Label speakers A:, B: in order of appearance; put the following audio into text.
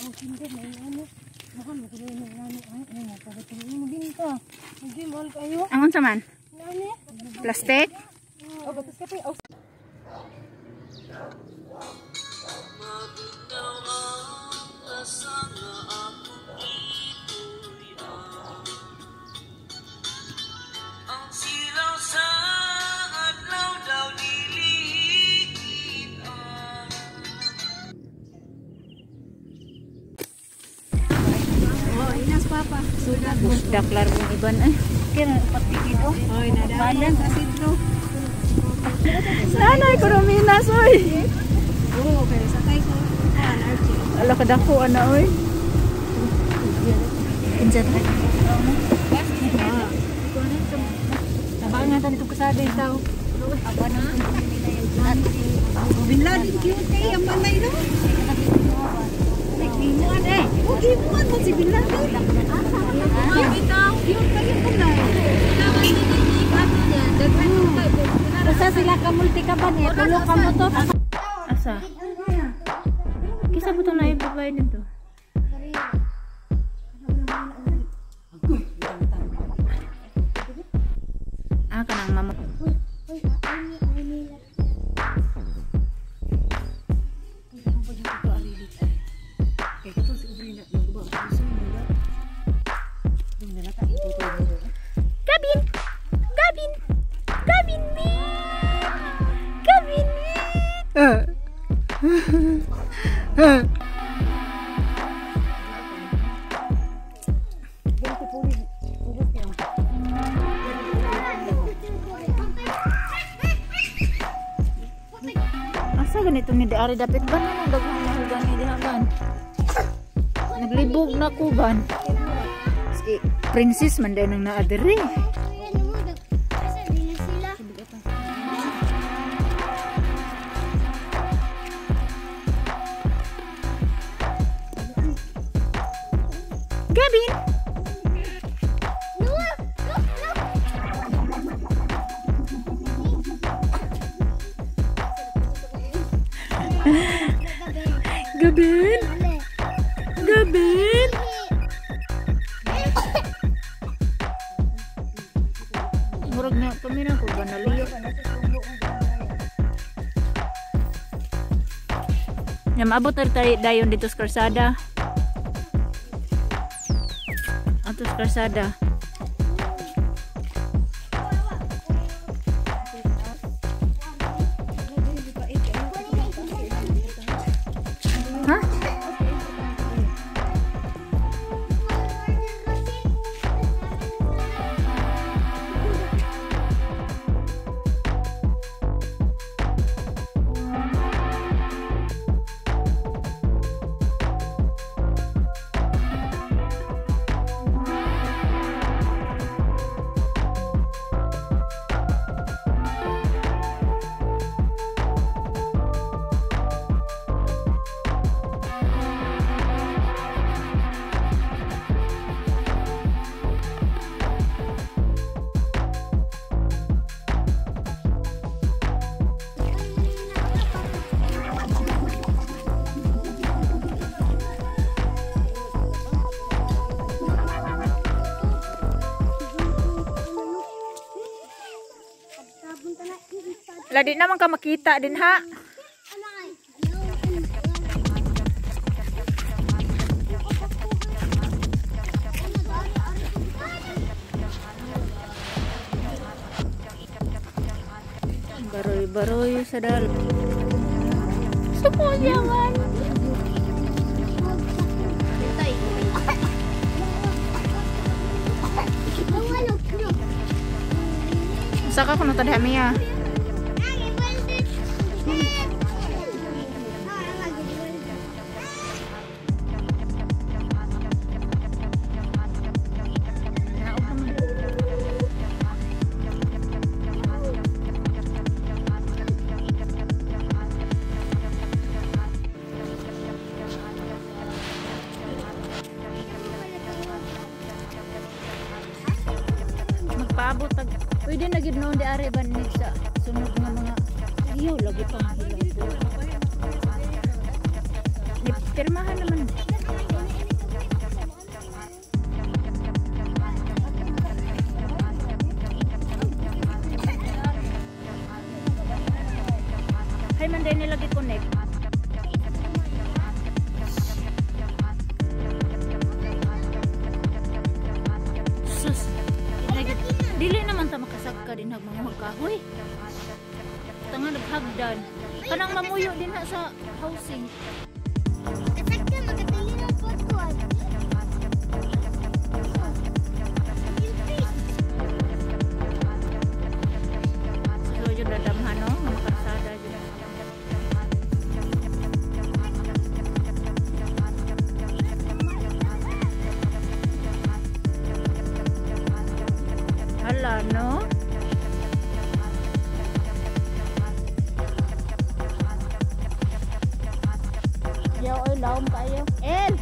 A: Hindi, may ano. Mahal mo kung may ano. Ay, napagatin mo binta. Hindi, mahal kayo.
B: Angon sa man?
A: Nani?
B: Plastic?
A: Oh, batas ka pa.
C: Papa, sudah
B: Daklar pun iban eh.
A: Kira patigil oh.
C: Oy, nadalan kasi ito.
B: Nanay ko ruminas oy.
C: Oo, pero sakay ko. Archie.
B: Ala kadako ana oy. Injat.
C: Nabangan tani itong kasada yung tao. Ako na. Binladin cute eh, ang manay no? Naghimuan eh. Huwag himuan mo si Binladin. Cute kayo po na basta sila kamulti ka ba niya? Tulog ka mo to.
B: Asa? Kisa mo itong naibabay nito? Ah, kanang mama. Gavin! Gavin! Gavin! Gavin! Asa ganito ni Dari dapit ba na nang daghang mahugan ni dihaban? Naglibog na ko ban. Si princess man daw nang naadiri. Gavin! Gavin! Gavin! Murag na pamina ko ba naliyo? Maabot na tayo dayon dito sa karsada. Ato sa karsada. Ha? Ladi naman ka makita din ha. Baroy-baroy sa dalam. Sumunyangan. Saka ko na tadi Hamia. Magpaabot tag. Pwede na gid noon di are ban ni sa sunod nga mga iyo lagi pang hilaw. Pirmahan naman. Hay man din nila gi-connect. Sus. Dili naman ta makasagka din hagmanguhag kahoy. Tanga naghagdan. Kanang mamuyo din na sa housing.
C: Kasagka makatili ng photo.
B: So yun dadamhan no, makarsada yun. Hala no. Yo, oy, laom kayo. El!